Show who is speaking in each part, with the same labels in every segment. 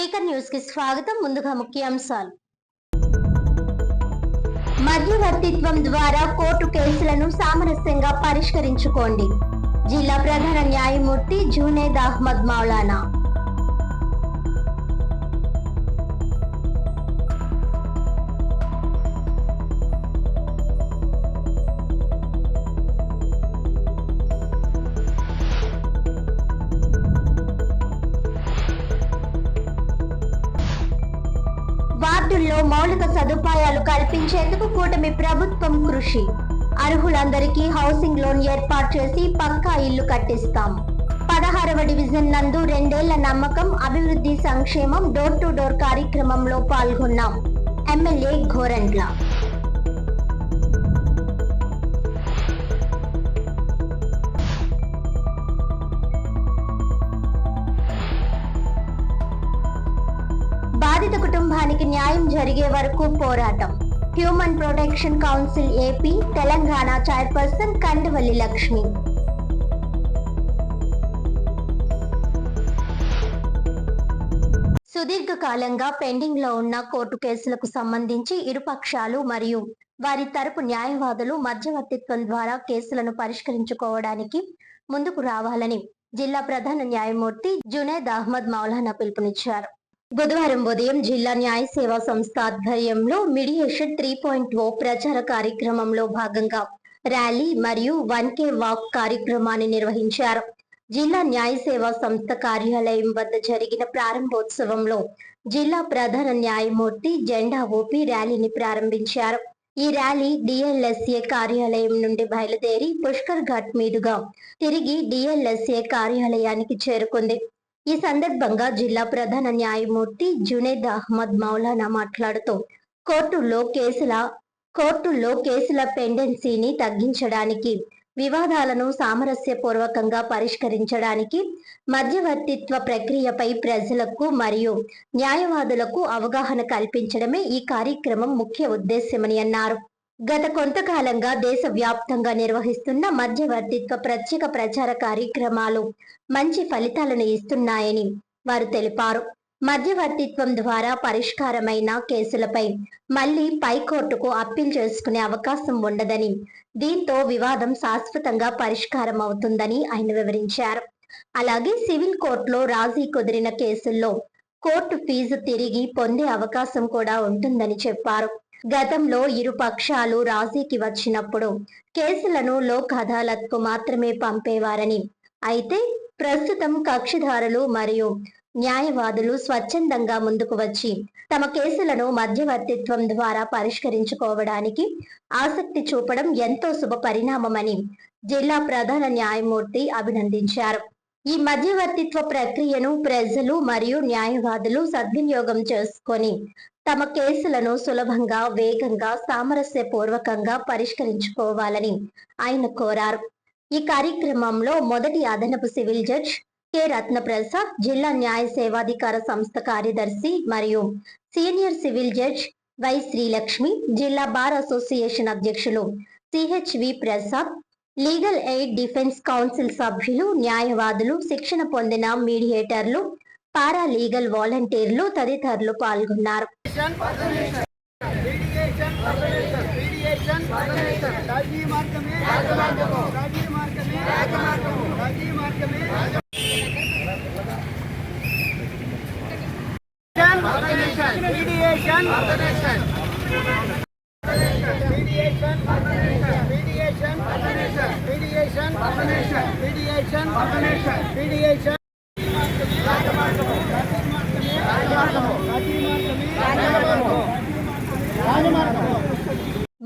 Speaker 1: Speaker news కి స్వాగతం. ముందుగా ముఖ్యాంశాలు. మధ్యవర్తిత్వం ద్వారా కోర్టు కేసులను సామరస్యంగా పరిష్కరించుకోండి. జిల్లా ప్రధాన న్యాయమూర్తి జునేద్ అహ్మద్ మౌలానా. వార్డుల్లో మౌలిక సదుపాయాలు కల్పించేందుకు కూటమి ప్రభుత్వం కృషి. అర్హులందరికీ హౌసింగ్ లోన్ ఏర్పాటు చేసి పక్కా ఇల్లు కట్టిస్తాం. 16వ డివిజన్ నందు 2 ఏళ్ల నమ్మకం, అభివృద్ధి, సంక్షేమం డోర్ టు డోర్ కార్యక్రమంలో పాల్గొన్నాం. ఎమ్మెల్యే గోరంట్ల. బాధిత కుటుంబానికి న్యాయం జరిగే వరకు పోరాటం. Human protection council AP Telangana chairperson Kandavalli Lakshmi. సుదీర్ఘకాలంగా పెండింగ్ లో ఉన్న కోర్టు కేసులకు సంబంధించి ఇరుపక్షాలు మరియు వారి తరపు న్యాయవాదులు మధ్యవర్తిత్వం ద్వారా కేసులను పరిష్కరించుకోవడానికి ముందుకు రావాలని జిల్లా ప్రధాన న్యాయమూర్తి జునేద్ అహ్మద్ మౌలానా పిలుపునిచ్చారు. బుధవారం ఉదయం జిల్లా న్యాయ సేవా సంస్థ ఆధ్వర్యంలో మీడియేషన్ 3.0 ప్రచార కార్యక్రమంలో భాగంగా ర్యాలీ మరియు 1K వాక్ కార్యక్రమాన్ని నిర్వహించారు. జిల్లా న్యాయ సేవా సంస్థ కార్యాలయం వద్ద జరిగిన ప్రారంభోత్సవంలో జిల్లా ప్రధాన న్యాయమూర్తి జెండా ఊపి ర్యాలీని ప్రారంభించారు. ఈ ర్యాలీ డిఎల్ఎస్ఏ కార్యాలయం నుండి బయలుదేరి పుష్కర్ ఘాట్ మీదుగా తిరిగి డిఎల్ఎస్ఏ కార్యాలయానికి చేరుకుంది. ఈ సందర్భంగా జిల్లా ప్రధాన న్యాయమూర్తి జునేద్ అహ్మద్ మౌలానా మాట్లాడుతూ కోర్టుల్లో కేసుల పెండెన్సీని తగ్గించడానికి, వివాదాలను సామరస్యపూర్వకంగా పరిష్కరించడానికి, మధ్యవర్తిత్వ ప్రక్రియపై ప్రజలకు మరియు న్యాయవాదులకు అవగాహన కల్పించడమే ఈ కార్యక్రమం ముఖ్య ఉద్దేశ్యమని అన్నారు. గత కొంతకాలంగా దేశవ్యాప్తంగా నిర్వహిస్తున్న మధ్యవర్తిత్వ ప్రత్యేక ప్రచార కార్యక్రమాలు మంచి ఫలితాలను ఇస్తున్నాయని వారు తెలిపారు. మధ్యవర్తిత్వం ద్వారా పరిష్కారమైన కేసులపై మళ్లీ పైకోర్టుకు అప్పీల్ చేసుకునే అవకాశం ఉండదని, దీంతో వివాదం శాశ్వతంగా పరిష్కారం అవుతుందని ఆయన వివరించారు. అలాగే సివిల్ కోర్టులో రాజీ కుదిరిన కేసుల్లో కోర్టు ఫీజు తిరిగి పొందే అవకాశం కూడా ఉంటుందని చెప్పారు. గతంలో ఇరు పక్షాలు రాజీకి వచ్చినప్పుడు కేసులను లోక్ అదాలత్ కు మాత్రమే పంపేవారని, అయితే ప్రస్తుతం కక్షిదారులు మరియు న్యాయవాదులు స్వచ్ఛందంగా ముందుకు వచ్చి తమ కేసులను మధ్యవర్తిత్వం ద్వారా పరిష్కరించుకోవడానికి ఆసక్తి చూపడం ఎంతో శుభ పరిణామమని జిల్లా ప్రధాన న్యాయమూర్తి అభినందించారు. ఈ మధ్యవర్తిత్వ ప్రక్రియను ప్రజలు మరియు న్యాయవాదులు సద్వినియోగం చేసుకొని తమ కేసులను సులభంగా, వేగంగా, సామరస్యపూర్వకంగా పరిష్కరించుకోవాలని ఆయన కోరారు. ఈ కార్యక్రమంలో మొదటి అదనపు సివిల్ జడ్జ్ కె రత్నప్రసాద్, జిల్లా న్యాయ సేవాధికార సంస్థ కార్యదర్శి మరియు senior civil judge Y Srilakshmi, జిల్లా బార్ అసోసియేషన్ అధ్యక్షులు C H V Prasad, legal aid defence council సభ్యులు, న్యాయవాదులు, శిక్షణ పొందిన మీడియేటర్లు, పారా లీగల్ వాలంటీర్లు తదితరులు పాల్గొన్నారు.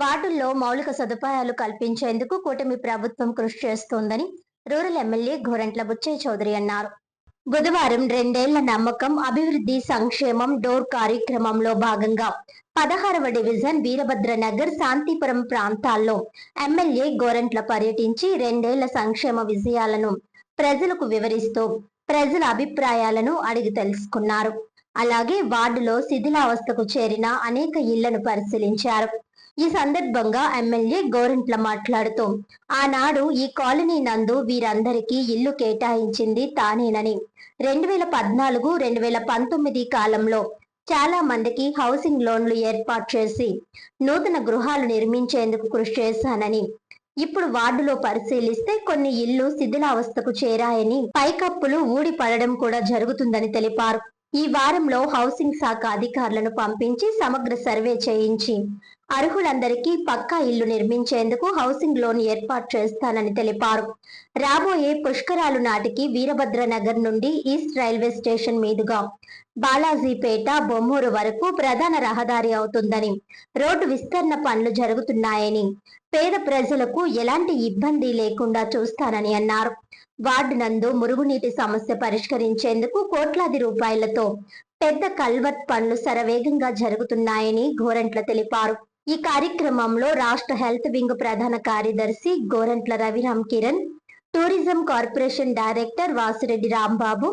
Speaker 1: వార్డుల్లో మౌలిక సదుపాయాలు కల్పించేందుకు కూటమి ప్రభుత్వం కృషి చేస్తోందని రూరల్ ఎమ్మెల్యే గోరంట్ల బుచ్చయ్య చౌదరి అన్నారు. బుధవారం 2 ఏళ్ల నమ్మకం, అభివృద్ధి, సంక్షేమం డోర్ కార్యక్రమంలో భాగంగా 16వ డివిజన్ వీరభద్రనగర్, శాంతిపురం ప్రాంతాల్లో ఎమ్మెల్యే గోరంట్ల పర్యటించి 2 ఏళ్ల సంక్షేమ విజయాలను ప్రజలకు వివరిస్తూ ప్రజల అభిప్రాయాలను అడిగి తెలుసుకున్నారు. అలాగే వార్డులో శిథిలావస్థకు చేరిన అనేక ఇళ్లను పరిశీలించారు. ఈ సందర్భంగా ఎమ్మెల్యే గోరంట్ల మాట్లాడుతూ ఆనాడు ఈ కాలనీ నందు వీరందరికీ ఇల్లు కేటాయించింది తానేనని 2014-2019 కాలంలో చాలా మందికి హౌసింగ్ లోన్లు ఏర్పాటు చేసి నూతన గృహాలు నిర్మించేందుకు కృషి చేశానని, ఇప్పుడు వార్డులో పరిశీలిస్తే కొన్ని ఇళ్లు శిథిలావస్థకు చేరాయని, పైకప్పులు ఊడి పడడం కూడా జరుగుతుందని తెలిపారు. ఈ వారంలో హౌసింగ్ శాఖ అధికారులను పంపించి సమగ్ర సర్వే చేయించి అర్హులందరికీ పక్కా ఇల్లు నిర్మించేందుకు హౌసింగ్ లోన్ ఏర్పాటు చేస్తానని తెలిపారు. రాబోయే పుష్కరాలు నాటికి వీరభద్ర నగర్ నుండి ఈస్ట్ రైల్వే స్టేషన్ మీదుగా బాలాజీపేట బొమ్మూరు వరకు ప్రధాన రహదారి అవుతుందని, రోడ్డు విస్తరణ పనులు జరుగుతున్నాయని, పేద ప్రజలకు ఎలాంటి ఇబ్బంది లేకుండా చూస్తానని అన్నారు. వార్డు నందు మురుగునీటి సమస్య పరిష్కరించేందుకు కోట్లాది రూపాయలతో పెద్ద కల్వర్ట్ పనులు శరవేగంగా జరుగుతున్నాయని గోరంట్ల తెలిపారు. ఈ కార్యక్రమంలో రాష్ట్ర హెల్త్ వింగ్ ప్రధాన కార్యదర్శి Gorantla Raviram Kiran, tourism corporation director Vasireddy Rambabu,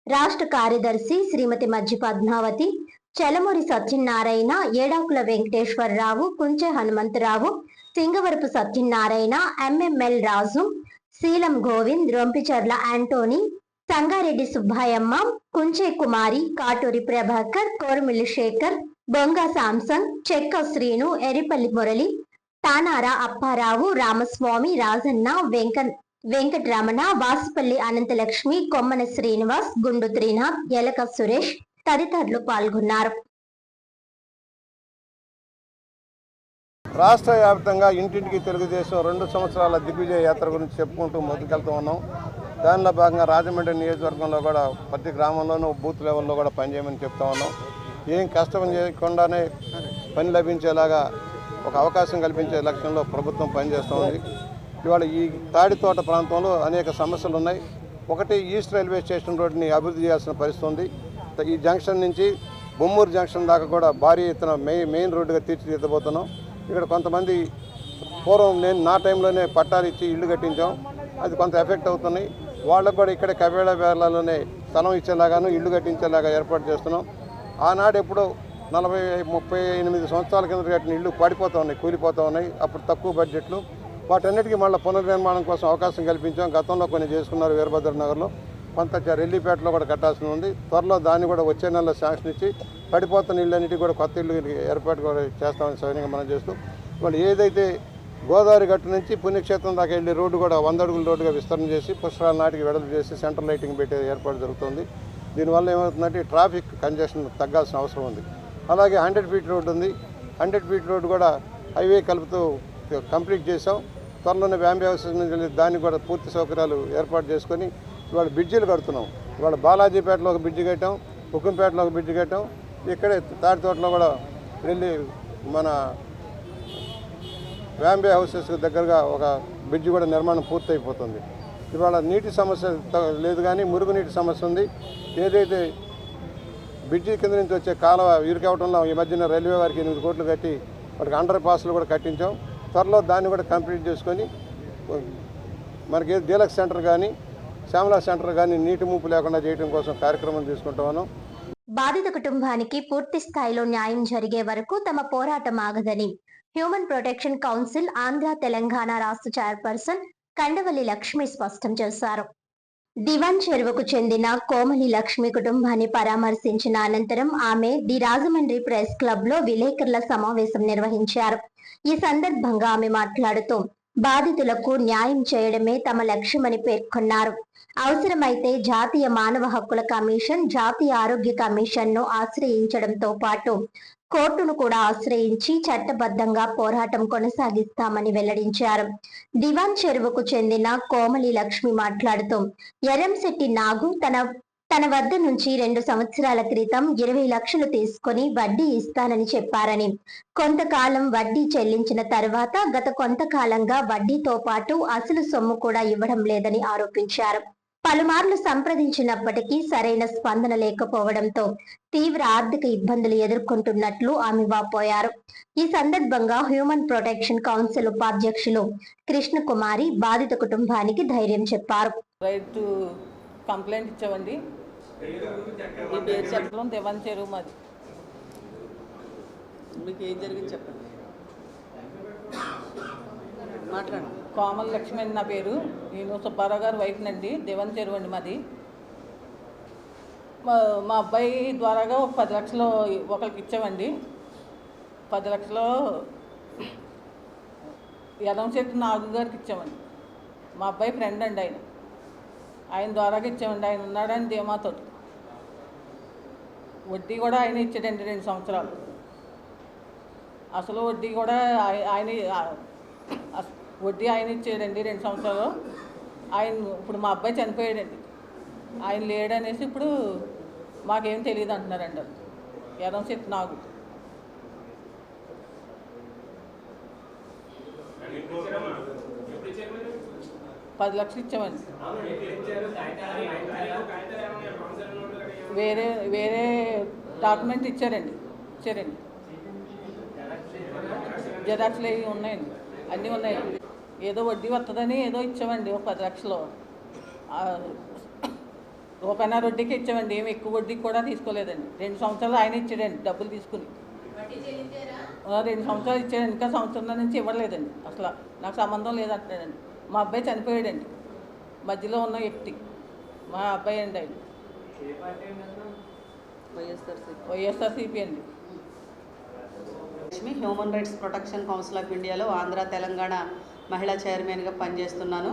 Speaker 1: రాష్ట్ర కార్యదర్శి శ్రీమతి మజ్జి పద్మావతి, చలమూరి సత్యనారాయణ, ఏడాకుల వెంకటేశ్వరరావు, కుంచె హనుమంతరావు, సింగవరపు సత్యనారాయణ, ఎంఎంఎల్ రాజు, శీలం గోవింద్, రొంపిచర్ల యాంటోనీ, సంగారెడ్డి సుబ్బాయమ్మ, కుంచే కుమారి, కాటూరి ప్రభాకర్, కోరమిల్లి శేఖర్, బొంగ సాంసంగ్, చెక్క శ్రీను, ఎరిపల్లి మురళి, తానార అప్పారావు, రామస్వామి, రాజన్న, వెంకటరమణ, వాసుపల్లి అనంతలక్ష్మి, కొమ్మన శ్రీనివాస్, గుండు త్రినాథ్, ఎలక సురేష్ తదితరులు పాల్గొన్నారు.
Speaker 2: రాష్ట్ర వ్యాప్తంగా ఇంటింటికి తెలుగుదేశం 2 సంవత్సరాల దిగ్విజయ యాత్ర గురించి చెప్పుకుంటూ మొదలుకెళ్తూ ఉన్నాం. దానిలో భాగంగా రాజమండ్రి నియోజకవర్గంలో కూడా ప్రతి గ్రామంలోనూ బూత్ లెవెల్లో కూడా పనిచేయమని చెప్తా ఉన్నాం. ఏం కష్టం చేయకుండానే పని లభించేలాగా ఒక అవకాశం కల్పించే లక్ష్యంలో ప్రభుత్వం పనిచేస్తూ ఉంది. ఇవాళ ఈ తాడితోట ప్రాంతంలో అనేక సమస్యలు ఉన్నాయి. ఒకటి, ఈస్ట్ రైల్వే స్టేషన్ రోడ్డుని అభివృద్ధి చేయాల్సిన పరిస్థితి ఉంది. ఈ జంక్షన్ నుంచి బొమ్మూరు జంక్షన్ దాకా కూడా భారీ ఎత్తున మెయిన్ రోడ్డుగా తీర్చిదిద్దబోతున్నాం. ఇక్కడ కొంతమంది పూర్వం నా టైంలోనే పట్టాలు ఇచ్చి ఇల్లు కట్టించాం, అది కొంత ఎఫెక్ట్ అవుతున్నాయి. వాళ్ళకు కూడా ఇక్కడ కబేళ వేళలోనే స్థలం ఇచ్చేలాగాను ఇల్లు కట్టించేలాగా ఏర్పాటు చేస్తున్నాం. ఆనాడు ఎప్పుడో 40-38 సంవత్సరాల కింద కట్టిన ఇల్లు పడిపోతూ ఉన్నాయి, కూలిపోతూ ఉన్నాయి. అప్పుడు తక్కువ బడ్జెట్లు. వాటన్నిటికీ మళ్ళీ పునర్నిర్మాణం కోసం అవకాశం కల్పించాం. గతంలో కొన్ని చేసుకున్నారు వీరభద్ర నగర్లో, కొంత రెల్లిపేటలో కూడా కట్టాల్సి ఉంది. త్వరలో దాన్ని కూడా వచ్చే నెలలో శాంక్షన్ ఇచ్చి పడిపోతున్న ఇళ్ళన్నిటికీ కూడా కొత్త ఇల్లు ఏర్పాటు కూడా చేస్తామని సవినీయంగా మనం చేస్తూ, వాళ్ళు ఏదైతే గోదావరి గట్టు నుంచి పుణ్యక్షేత్రం దాకా వెళ్ళే రోడ్డు కూడా 100 అడుగుల రోడ్డుగా విస్తరణ చేసి పుష్కరాల నాటికి వెడల్పు చేసి సెంట్రల్ లైటింగ్ పెట్టే ఏర్పాటు జరుగుతుంది. దీనివల్ల ఏమవుతుందంటే ట్రాఫిక్ కంజెషన్ తగ్గాల్సిన అవసరం ఉంది. అలాగే 100 ఫీట్ రోడ్డు ఉంది. 100 ఫీట్ రోడ్డు కూడా హైవే కలుపుతూ కంప్లీట్ చేసాం. త్వరలోనే వ్యాంబీ హౌసెస్ నుంచి దానికి కూడా పూర్తి సౌకర్యాలు ఏర్పాటు చేసుకొని ఇవాళ బ్రిడ్జిలు కడుతున్నాం. ఇవాళ బాలాజీపేటలో ఒక బ్రిడ్జి కట్టాం, హుకుంపేటలో ఒక బ్రిడ్జి కట్టాం. ఇక్కడే తాడితోటలో కూడా వెళ్ళి మన వ్యాంబీ హౌసెస్ దగ్గరగా ఒక బ్రిడ్జి కూడా నిర్మాణం పూర్తయిపోతుంది. ఇవాళ నీటి సమస్య లేదు, కానీ మురుగునీటి సమస్య ఉంది. ఏదైతే బ్రిడ్జి కింద నుంచి వచ్చే కాలువ ఇరుకవటంలో ఈ మధ్యన రైల్వే వారికి 8 కోట్లు కట్టి వాటికి అండర్ పాస్లు కూడా కట్టించాం. త్వరలో దాన్ని కూడా కంప్లీట్ చేసుకొని మనకి డీలక్స్ సెంటర్ కానీ శ్యామలా సెంటర్ కానీ నీటి ముప్పు లేకుండా చేయడం కోసం కార్యక్రమం తీసుకుంటామను.
Speaker 1: బాధిత కుటుంబానికి పూర్తి స్థాయిలో న్యాయం జరిగే వరకు తమ పోరాటం ఆగదని human protection council Andhra Telangana రాష్ట్ర చైర్పర్సన్ కండవల్లి లక్ష్మి స్పష్టం చేశారు. దివాన్ చెరువుకు చెందిన కోమలి లక్ష్మి కుటుంబాన్ని పరామర్శించిన అనంతరం ఆమె ది రాజమండ్రి ప్రెస్ క్లబ్ లో విలేకరుల సమావేశం నిర్వహించారు. ఈ సందర్భంగా ఆమె మాట్లాడుతూ బాధితులకు న్యాయం చేయడమే తమ లక్ష్యమని పేర్కొన్నారు. అవసరమైతే జాతీయ మానవ హక్కుల కమిషన్, జాతీయ ఆరోగ్య కమిషన్ ను ఆశ్రయించడంతో పాటు కోర్టును కూడా ఆశ్రయించి చట్టబద్ధంగా పోరాటం కొనసాగిస్తామని వెల్లడించారు. దివాన్ చెరువుకు చెందిన కోమలి లక్ష్మి మాట్లాడుతూ ఎర్రంశెట్టి నాగు తన వద్ద నుంచి 2 సంవత్సరాల క్రితం 20 లక్షలు తీసుకుని వడ్డీ ఇస్తానని చెప్పారని, కొంతకాలం వడ్డీ చెల్లించిన తర్వాత గత కొంతకాలంగా వడ్డీతో పాటు అసలు సొమ్ము కూడా ఇవ్వడం లేదని ఆరోపించారు. పలుమార్లు సంప్రదించినప్పటికీ సరైన స్పందన లేకపోవడంతో తీవ్ర ఆర్థిక ఇబ్బందులు ఎదుర్కొంటున్నట్లు ఆమె వాపోయారు. ఈ సందర్భంగా హ్యూమన్ ప్రొటెక్షన్ కౌన్సిల్ ఉపాధ్యక్షులు కృష్ణకుమారి బాధిత కుటుంబానికి ధైర్యం చెప్పారు.
Speaker 3: రైతు కంప్లైంట్ ఇచ్చామండి. ఈ పేరు చెప్పడం దివాన్ చెరువు మాది.
Speaker 4: మీకు ఏం జరిగింది చెప్పండి. మాట్లాడు.
Speaker 3: కోమల లక్ష్మి అని నా పేరు. నేను సుబ్బారావు గారు వైఫ్ నండి. దేవన్ చెరువు అండి మాది. మా అబ్బాయి ద్వారాగా ఒక 10 లక్షలు ఒకరికి ఇచ్చామండి. 10 లక్షలు యదంశెట్టి నాగు గారికి ఇచ్చామండి. మా అబ్బాయి ఫ్రెండ్ అండి. ఆయన ద్వారాగా ఇచ్చామండి. ఆయన ఉన్నాడని ధీమాతో. వడ్డీ కూడా ఆయన ఇచ్చాడండి 2 సంవత్సరాలు. అసలు వడ్డీ కూడా ఆయన వడ్డీ ఆయన ఇచ్చాడండి 2 సంవత్సరాలు. ఆయన ఇప్పుడు మా అబ్బాయి చనిపోయాడండి. ఆయన లేడనేసి ఇప్పుడు మాకేం తెలియదు అంటున్నారండి. యదంశెట్టి నాగు. $10 లక్షలు ఇచ్చామండి. వేరే డాక్యుమెంట్ ఇచ్చారండి. జెరాక్స్లు అవి ఉన్నాయండి. అన్నీ ఉన్నాయండి. ఏదో వడ్డీ వస్తుందని ఏదో ఇచ్చామండి. ఒక 10 లక్షలు రూపాయన్నర వడ్డీకి ఇచ్చామండి. ఏమి ఎక్కువ వడ్డీకి కూడా తీసుకోలేదండి. 2 సంవత్సరాలు ఆయన ఇచ్చాడండి డబ్బులు తీసుకుని. 2 సంవత్సరాలు ఇచ్చాడండి. ఇంకా సంవత్సరం నుంచి ఇవ్వలేదండి. అసలు నాకు సంబంధం లేదంటున్నాడండి. మా అబ్బాయి చనిపోయాడండి. మధ్యలో ఉన్న వ్యక్తి మా అబ్బాయి అండి. ఆయన వైఎస్ఆర్సీపీ అండి.
Speaker 4: Lakshmi, human rights protection council of ఇండియాలో ఆంధ్ర తెలంగాణ మహిళా చైర్మన్గా పనిచేస్తున్నాను.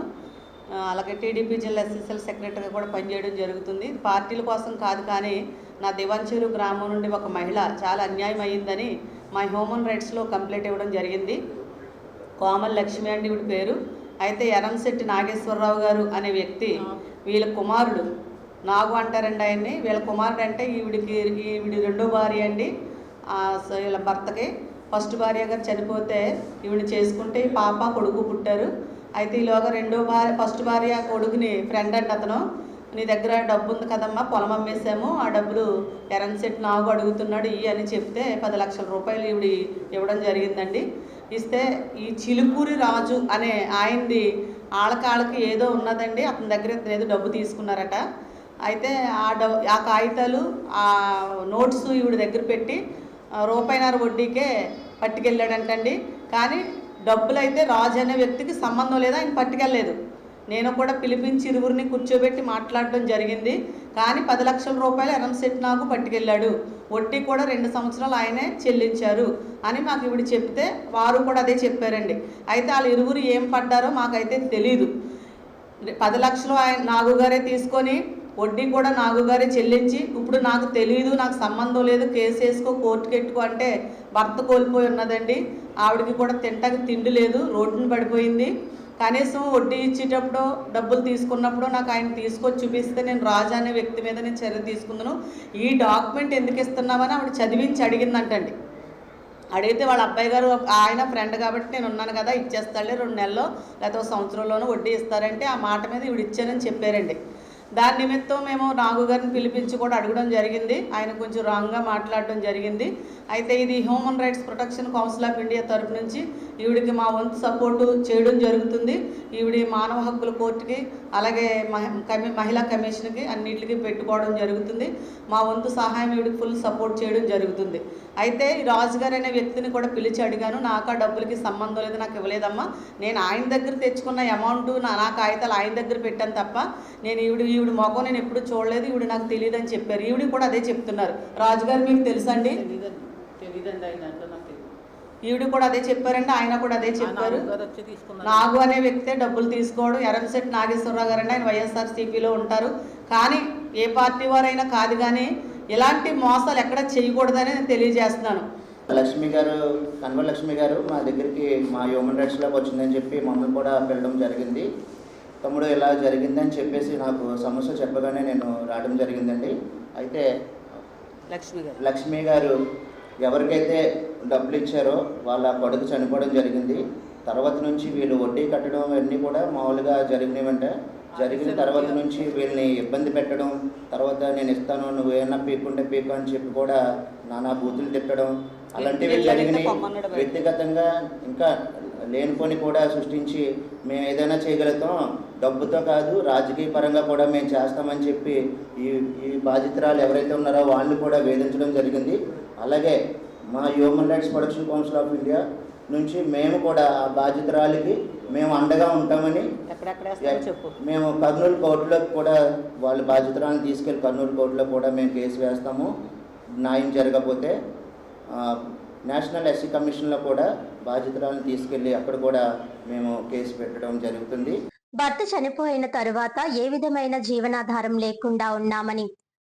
Speaker 4: అలాగే టీడీపీ జిల్లా ఎస్ఎస్ఎల్ సెక్రటరీగా కూడా పనిచేయడం జరుగుతుంది. పార్టీల కోసం కాదు, కానీ నా దివాంచెరు గ్రామం నుండి ఒక మహిళ చాలా అన్యాయం అయ్యిందని మా హ్యూమన్ రైట్స్లో కంప్లైంట్ ఇవ్వడం జరిగింది. కోమల లక్ష్మి అండి ఈవిడ పేరు. అయితే యరంశెట్టి నాగేశ్వరరావు గారు అనే వ్యక్తి వీళ్ళ కుమారుడు నాగు అంటారండి ఆయన్ని. వీళ్ళ కుమారుడు అంటే ఈవిడి రెండో భార్య అండి. వీళ్ళ భర్తకి ఫస్ట్ భార్య గారు చనిపోతే ఈవిడ చేసుకుంటే పాప కొడుకు పుట్టారు. అయితే ఈలోగా ఫస్ట్ భార్య కొడుకుని ఫ్రెండ్ అండి అతను, నీ దగ్గర డబ్బు ఉంది కదమ్మా, పొలం అమ్మేసాము, ఆ డబ్బులు యరంశెట్టి నాగు అడుగుతున్నాడు అని చెప్తే 10 లక్షల రూపాయలు ఈవిడ ఇవ్వడం జరిగిందండి. ఇస్తే ఈ చిలుకూరి రాజు అనే ఆయనది ఆళ్ళకి ఏదో ఉన్నదండి. అతని దగ్గర ఏదో డబ్బు తీసుకున్నారట. అయితే ఆ కాగితాలు ఆ నోట్స్ ఈవిడ దగ్గర పెట్టి రూపాయన్నర వడ్డీకే పట్టుకెళ్ళాడంటండి. కానీ డబ్బులు అయితే రాజు అనే వ్యక్తికి సంబంధం లేదు, ఆయన పట్టుకెళ్ళలేదు. నేను కూడా పిలిపించి ఇరువురిని కూర్చోబెట్టి మాట్లాడడం జరిగింది. కానీ 10 లక్షల రూపాయలు యరంశెట్టి నాగు పట్టుకెళ్ళాడు. వడ్డీ కూడా 2 సంవత్సరాలు ఆయనే చెల్లించారు అని మాకు ఇవిడ చెప్తే వారు కూడా అదే చెప్పారండి. అయితే వాళ్ళు ఇరువురు ఏం పడ్డారో మాకైతే తెలీదు. 10 లక్షలు ఆయన నాగుగారే తీసుకొని వడ్డీ కూడా నాగుగారే చెల్లించి ఇప్పుడు నాకు తెలియదు, నాకు సంబంధం లేదు, కేసు వేసుకో, కోర్టుకు ఎట్టుకో అంటే భర్త కోల్పోయి ఉన్నదండి. ఆవిడకి కూడా తింటాకి తిండి లేదు, రోడ్డును పడిపోయింది. కనీసం వడ్డీ ఇచ్చేటప్పుడు డబ్బులు తీసుకున్నప్పుడు నాకు ఆయన తీసుకొచ్చి చూపిస్తే నేను రాజా అనే వ్యక్తి మీద నేను చర్య తీసుకుందాను. ఈ డాక్యుమెంట్ ఎందుకు ఇస్తున్నామని ఆవిడ చదివించి అడిగిందంటండి. అడిగితే వాళ్ళ అబ్బాయి గారు ఆయన ఫ్రెండ్ కాబట్టి నేను ఉన్నాను కదా, ఇచ్చేస్తాడే 2 నెలల్లో లేకపోతే 1 సంవత్సరంలోనూ వడ్డీ ఇస్తారంటే ఆ మాట మీద ఈవిడ ఇచ్చానని చెప్పారండి. దాని నిమిత్తం మేము నాగు గారిని పిలిపించి కూడా అడగడం జరిగింది. ఆయన కొంచెం రాంగ్గా మాట్లాడడం జరిగింది. అయితే ఇది human rights protection council of India తరఫు నుంచి ఈవిడికి మా వంతు సపోర్టు చేయడం జరుగుతుంది. ఈవిడి మానవ హక్కుల కోర్టుకి అలాగే మహిళా కమిషన్కి అన్నిటికీ పెట్టుకోవడం జరుగుతుంది. మా వంతు సహాయం ఈవిడికి ఫుల్ సపోర్ట్ చేయడం జరుగుతుంది. అయితే ఈ రాజుగారు అనే వ్యక్తిని కూడా పిలిచి అడిగాను. నాకు ఆ డబ్బులకి సంబంధం లేదు, నాకు ఇవ్వలేదమ్మా, నేను ఆయన దగ్గర తెచ్చుకున్న అమౌంట్ నా కాగితాలు ఆయన దగ్గర పెట్టాను తప్ప నేను ఈవిడ మొఖం నేను ఎప్పుడు చూడలేదు, ఈవిడ నాకు తెలియదు అని చెప్పారు. ఈవిడ కూడా అదే చెప్తున్నారు. రాజుగారు మీకు తెలుసండి? ఈవిడ కూడా అదే చెప్పారండి, ఆయన కూడా అదే చెప్పారు. నాగు అనే వ్యక్తే డబ్బులు తీసుకోవడం. యరంశెట్టి నాగేశ్వరరావు గారు అండి, ఆయన వైఎస్ఆర్సీపీలో ఉంటారు. కానీ ఏ పార్టీ వారైనా కాదు, కానీ ఇలాంటి మోసాలు ఎక్కడ చేయకూడదని నేను తెలియజేస్తున్నాను.
Speaker 5: లక్ష్మి గారు, కన్వ లక్ష్మి గారు మా దగ్గరికి మా హ్యూమన్ రైట్స్లోకి వచ్చిందని చెప్పి మమ్మల్ని కూడా వెళ్ళడం జరిగింది. తమ్ముడు ఇలా జరిగిందని చెప్పేసి నాకు సమస్య చెప్పగానే నేను రావడం జరిగిందండి. అయితే లక్ష్మి గారు ఎవరికైతే డబ్బులు ఇచ్చారో వాళ్ళ కొడుకు చనిపోవడం జరిగింది. తర్వాత నుంచి వీళ్ళు వడ్డీ కట్టడం అన్నీ కూడా మామూలుగా జరిగిన తర్వాత నుంచి వీళ్ళని ఇబ్బంది పెట్టడం, తర్వాత నేను ఇస్తాను నువ్వు ఏమన్నా పీక్కుంటే పీకు అని చెప్పి కూడా నానా బూతులు తిట్టడం అలాంటివి జరిగినాయి. వ్యక్తిగతంగా ఇంకా లేనిపోని కూడా సృష్టించి మేము ఏదైనా చేయగలుగుతాం, డబ్బుతో కాదు రాజకీయ పరంగా కూడా మేము చేస్తామని చెప్పి ఈ బాధితురాలు ఎవరైతే ఉన్నారో వాళ్ళని కూడా వేధించడం జరిగింది. అలాగే మా human rights protection council of India నుంచి మేము కూడా ఆ బాధితురాలికి మేము అండగా ఉంటామని
Speaker 4: చెప్పు.
Speaker 5: మేము కర్నూలు కోర్టులో కూడా వాళ్ళ బాధితురాలను తీసుకెళ్ళి కర్నూలు కోర్టులో కూడా మేము కేసు వేస్తాము. న్యాయం జరగకపోతే నేషనల్ ఎస్సీ కమిషన్లో కూడా బాధితురాలను తీసుకెళ్ళి అక్కడ కూడా మేము కేసు పెట్టడం జరుగుతుంది.
Speaker 1: భర్త చనిపోయిన తరువాత ఏ విధమైన జీవనాధారం లేకుండా ఉన్నామని,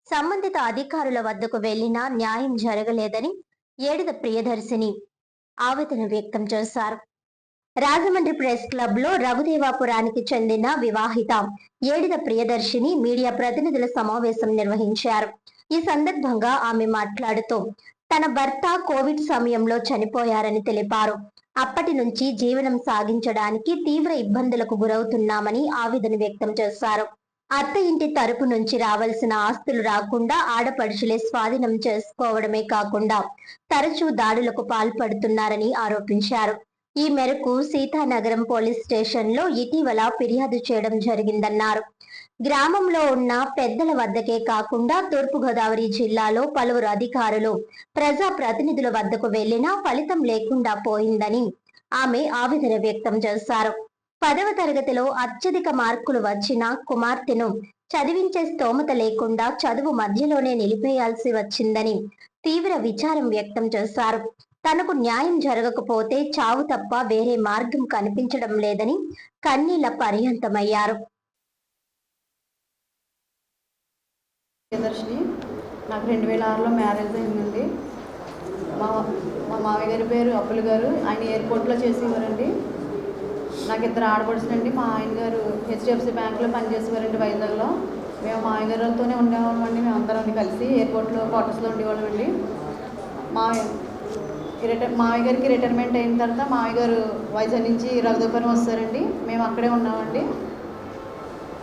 Speaker 1: సంబంధిత అధికారుల వద్దకు వెళ్లినా న్యాయం జరగలేదని ఏడిద ప్రియదర్శిని ఆవేదన వ్యక్తం చేశారు. రాజమండ్రి ప్రెస్ క్లబ్ లో రఘుదేవాపురానికి చెందిన వివాహిత ఏడిద ప్రియదర్శిని మీడియా ప్రతినిధుల సమావేశం నిర్వహించారు. ఈ సందర్భంగా ఆమె మాట్లాడుతూ తన భర్త కోవిడ్ సమయంలో చనిపోయారని తెలిపారు. అప్పటి నుంచి జీవనం సాగించడానికి తీవ్ర ఇబ్బందులకు గురవుతున్నామని ఆవేదన వ్యక్తం చేశారు. అత్త ఇంటి తరపు నుంచి రావాల్సిన ఆస్తులు రాకుండా ఆడపడుచులే స్వాధీనం చేసుకోవడమే కాకుండా తరచూ దాడులకు పాల్పడుతున్నారని ఆరోపించారు. ఈ మేరకు సీతానగరం పోలీస్ స్టేషన్ లో ఇటీవల ఫిర్యాదు చేయడం జరిగిందన్నారు. గ్రామంలో ఉన్న పెద్దల వద్దకే కాకుండా తూర్పుగోదావరి జిల్లాలో పలువురు అధికారులు ప్రజా ప్రతినిధుల వద్దకు వెళ్లినా ఫలితం లేకుండా పోయిందని ఆమె ఆవేదన వ్యక్తం చేశారు. 10వ తరగతిలో అత్యధిక మార్కులు వచ్చిన కుమార్తెను చదివించే స్తోమత లేకుండా చదువు మధ్యలోనే నిలిపేయాల్సి వచ్చిందని తీవ్ర విచారం వ్యక్తం చేశారు. తనకు న్యాయం జరగకపోతే చావు తప్ప వేరే మార్గం కనిపించడం లేదని కన్నీళ్ల పర్యంతమయ్యారు.
Speaker 6: ప్రియదర్శిని, నాకు 2006లో మ్యారేజ్ అయిందండి. మా మామయ్య గారి పేరు అప్పులు గారు, ఆయన ఎయిర్పోర్ట్లో చేసేవారండి. నాకు 2 ఆడపడుచులండి. మా ఆయన గారు హెచ్డిఎఫ్సి బ్యాంక్లో పనిచేసేవారండి వైజాగ్లో. మేము మామయ్య గారితోనే ఉండేవాళ్ళమండి. మేము అందరం కలిసి ఎయిర్పోర్ట్లో క్వార్టర్స్లో ఉండేవాళ్ళమండి. మామయ్య గారికి రిటైర్మెంట్ అయిన తర్వాత మామయ్య గారు వైజాగ్ నుంచి రఘుదేవపురం వస్తారండి. మేము అక్కడే ఉన్నామండి.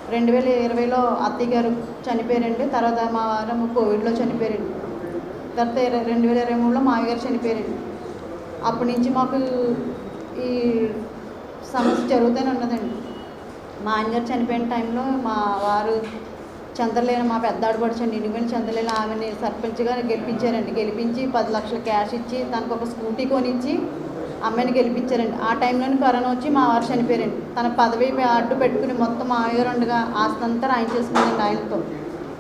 Speaker 6: 2020లో అత్తయ్య గారు చనిపోయారండి. తర్వాత మా వారు కోవిడ్లో చనిపోయారండి. తర్వాత 2023లో మామయ్య గారు చనిపోయారండి. అప్పటి నుంచి మాకు ఈ సమస్య జరుగుతూనే ఉన్నదండి. మా ఆయనగారు చనిపోయిన టైంలో మా వారు చంద్రలేన మా పెద్ద ఆడపడుచండి ఇండిపెండెంట్ చంద్రలేన ఆమెని సర్పంచ్గా గెలిపించారండి. గెలిపించి 10 లక్షల క్యాష్ ఇచ్చి తనకు ఒక స్కూటీ కొనిచ్చి అమ్మాయిని గెలిపించారండి. ఆ టైంలోనే కరోనా వచ్చి మా వారు చనిపోయారండి. తన పదవి అడ్డు పెట్టుకుని మొత్తం మామయ్య ఉండగా ఆస్తంతా ఆయన చేసుకున్నానండి ఆయనతో.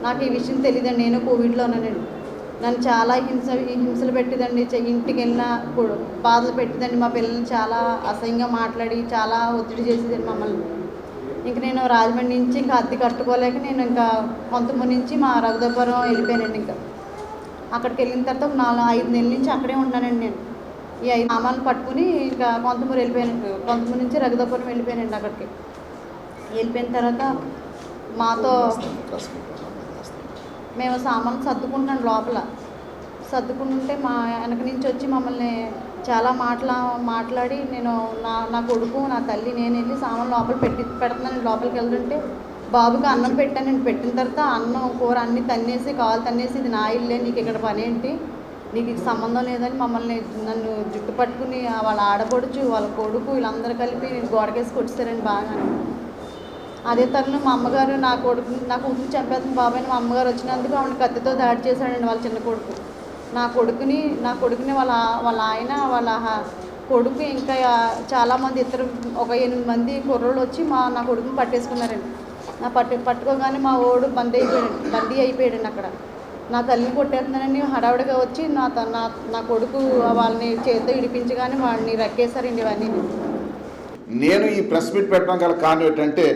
Speaker 6: నాకు ఈ విషయం తెలియదండి. నేను కోవిడ్లో ఉన్నానండి. నన్ను చాలా హింసలు పెట్టిందండి. ఇంటికి వెళ్ళినా బాధలు పెట్టిందండి. మా పిల్లల్ని చాలా అసహ్యంగా మాట్లాడి చాలా ఒత్తిడి చేసేదండి మమ్మల్ని. ఇంక నేను రాజమండ్రి నుంచి ఇంకా అద్దె కట్టుకోలేక నేను ఇంకా కొంతమంది నుంచి మా రఘుదేవపురం వెళ్ళిపోయానండి. ఇంకా అక్కడికి వెళ్ళిన తర్వాత 4-5 నెలల నుంచి అక్కడే ఉన్నానండి. నేను ఈ 5 సామాన్లు పట్టుకుని ఇంకా కొంతమూరు వెళ్ళిపోయానండి. కొంతమూరు నుంచి రఘుదేవపురం వెళ్ళిపోయానండి. అక్కడికి వెళ్ళిపోయిన తర్వాత మాతో మేము సామాన్లు సర్దుకుంటున్నాం. లోపల సర్దుకుంటుంటే మా వెనక నుంచి వచ్చి మమ్మల్ని చాలా మాట్లాడి నేను నా కొడుకు నా తల్లి నేను వెళ్ళి సామాన్లు లోపల పెడుతున్నాను. లోపలికి వెళ్తుంటే బాబుకి అన్నం పెట్టానండి. పెట్టిన తర్వాత అన్నం కూర అన్నీ తన్నేసి కాలు తన్నేసి ఇది నా ఇల్లే, నీకు ఇక్కడ పని ఏంటి, నీకు సంబంధం లేదని మమ్మల్ని నన్ను జుట్టు పట్టుకుని వాళ్ళ ఆడపడుచు వాళ్ళ కొడుకు వీళ్ళందరూ కలిపి గోడకేసి కొట్టిస్తారండి బాగా. అదే తరలో మా అమ్మగారు నా కూతురు చంపేస్తుంది బాబాయ్ మా అమ్మగారు వచ్చినందుకు ఆవిడ కత్తితో దాడి చేశాడండి వాళ్ళ చిన్న కొడుకు. నా కొడుకుని వాళ్ళ ఆయన వాళ్ళ కొడుకు ఇంకా చాలామంది ఒక 8 మంది కుర్రోళ్ళు వచ్చి నా కొడుకుని పట్టేసుకున్నారండి. పట్టుకోగానే మా ఓడు బందీ అయిపోయాడండి. అక్కడ నా తల్లిని కొట్టేస్తున్నానని హడావుడిగా వచ్చి నా కొడుకు వాళ్ళని చేతితో ఇడిపించగానే వాడిని రక్కేశారండి. ఇవన్నీ
Speaker 7: నేను ఈ ప్రెస్ మీట్ పెట్టడం గల కారణం ఏంటంటే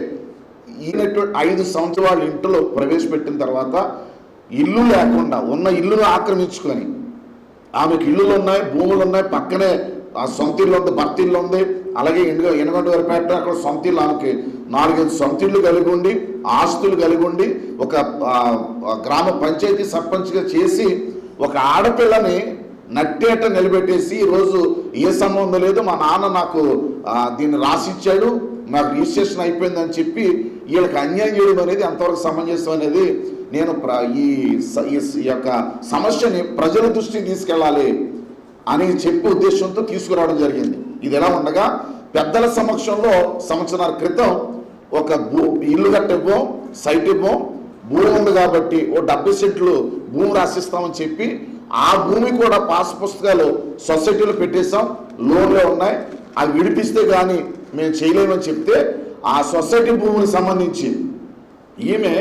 Speaker 7: ఈయన 5 సంవత్సరాలు ఇంట్లో ప్రవేశపెట్టిన తర్వాత ఇల్లు లేకుండా ఉన్న ఇల్లును ఆక్రమించుకొని ఆమెకు ఇల్లులు ఉన్నాయి, భూములు ఉన్నాయి, పక్కనే ఆ సొంత ఇల్లు ఉంది, భర్త ఇల్లు ఉంది. అలాగే ఎనగొండ వరపేట అక్కడ సొంత ఇల్లు ఆమెకి 4-5 సొంత ఇళ్ళు కలిగి ఉండి ఆస్తులు కలిగి ఉండి ఒక గ్రామ పంచాయతీ సర్పంచ్గా చేసి ఒక ఆడపిల్లని నట్టేట నిలబెట్టేసి ఈరోజు ఏ సంబంధం లేదు, మా నాన్న నాకు దీన్ని రాసిచ్చాడు, నాకు రిజిస్ట్రేషన్ అయిపోయిందని చెప్పి వీళ్ళకి అన్యాయం చేయడం అనేది ఎంతవరకు సమంజసం అనేది నేను ఈ యొక్క సమస్యని ప్రజల దృష్టికి తీసుకెళ్ళాలి అని చెప్పే ఉద్దేశంతో తీసుకురావడం జరిగింది. ఇది ఎలా ఉండగా పెద్దల సమక్షంలో సంవత్సరాల క్రితం ఒక ఇల్లు కట్టివ్వం, సైట్ ఇవ్వం, భూమి ఉంది కాబట్టి ఓ 70 సెంట్లు భూమి రాసిస్తామని చెప్పి ఆ భూమి కూడా పాస్ పుస్తకాలు సొసైటీలో పెట్టేసాం, లోన్లో ఉన్నాయి, అవి విడిపిస్తే కానీ మేము చేయలేమని చెప్తే ఆ సొసైటీ భూములకు సంబంధించి ఈమె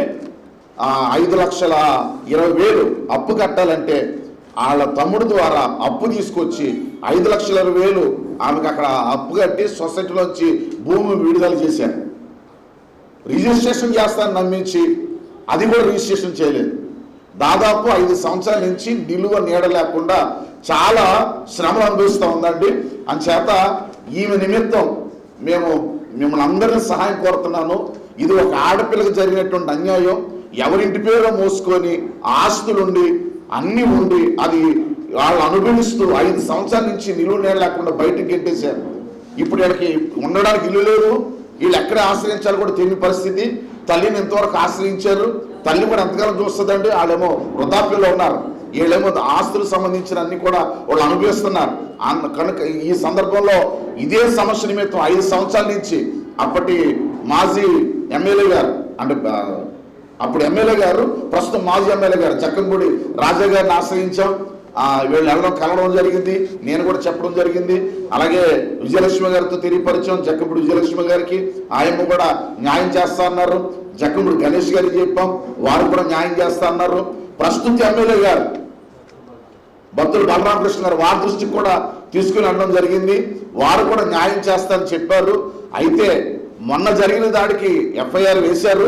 Speaker 7: 5,20,000 అప్పు కట్టాలంటే వాళ్ళ తమ్ముడు ద్వారా అప్పు తీసుకొచ్చి 5,20,000 ఆమెకు అక్కడ అప్పు కట్టి సొసైటీలోంచి భూమి విడుదల చేశారు. రిజిస్ట్రేషన్ చేస్తానని నమ్మించి అది కూడా రిజిస్ట్రేషన్ చేయలేదు. దాదాపు 5 సంవత్సరాల నుంచి నిలువ నీడ లేకుండా చాలా శ్రమలు అనుభవిస్తూ ఉందండి. అంచేత ఈమె నిమిత్తం మేము మిమ్మల్ని అందరినీ సహాయం కోరుతున్నాను. ఇది ఒక ఆడపిల్లకి జరిగినటువంటి అన్యాయం. ఎవరింటి పేరు మోసుకొని ఆస్తులుండి అన్నీ ఉండి అది వాళ్ళు అనుభవిస్తూ 5 సంవత్సరాల నుంచి నిలువ నీడ లేకుండా బయటకు గెట్టేశారు. ఇప్పుడు వీళ్ళకి ఉండడానికి ఇల్లు లేదు, వీళ్ళు ఎక్కడ ఆశ్రయించాలో కూడా తెలియని పరిస్థితి. తల్లిని ఎంతవరకు ఆశ్రయించారు, తల్లి కూడా ఎంతకాలం చూస్తుందండి. వాళ్ళేమో వృద్ధాప్యంలో ఉన్నారు, వీళ్ళేమో ఆస్తులకు సంబంధించిన అన్ని కూడా వాళ్ళు అనుభవిస్తున్నారు. కనుక ఈ సందర్భంలో ఇదే సమస్య నిమిత్తం 5 సంవత్సరాల నుంచి అప్పటి మాజీ ఎమ్మెల్యే గారు, అంటే అప్పుడు ఎమ్మెల్యే గారు, ప్రస్తుతం మాజీ ఎమ్మెల్యే గారు జక్కంపూడి రాజా గారిని ఆశ్రయించాం. వీళ్ళు వెళ్ళడం కలవడం జరిగింది, నేను కూడా చెప్పడం జరిగింది. అలాగే విజయలక్ష్మి గారితో తెలియపరిచాం, జక్కంపూడి విజయలక్ష్మి గారికి, ఆయమ్మ కూడా న్యాయం చేస్తా అన్నారు. జక్కంపూడి గణేష్ గారికి చెప్పాం, వారు కూడా న్యాయం చేస్తా అన్నారు. ప్రస్తుత ఎమ్మెల్యే గారు భక్తులు బలరామకృష్ణ గారు వారి దృష్టికి కూడా తీసుకుని వెళ్ళడం జరిగింది, వారు కూడా న్యాయం చేస్తారని చెప్పారు. అయితే మొన్న జరిగిన దాడికి ఎఫ్ఐఆర్ వేశారు,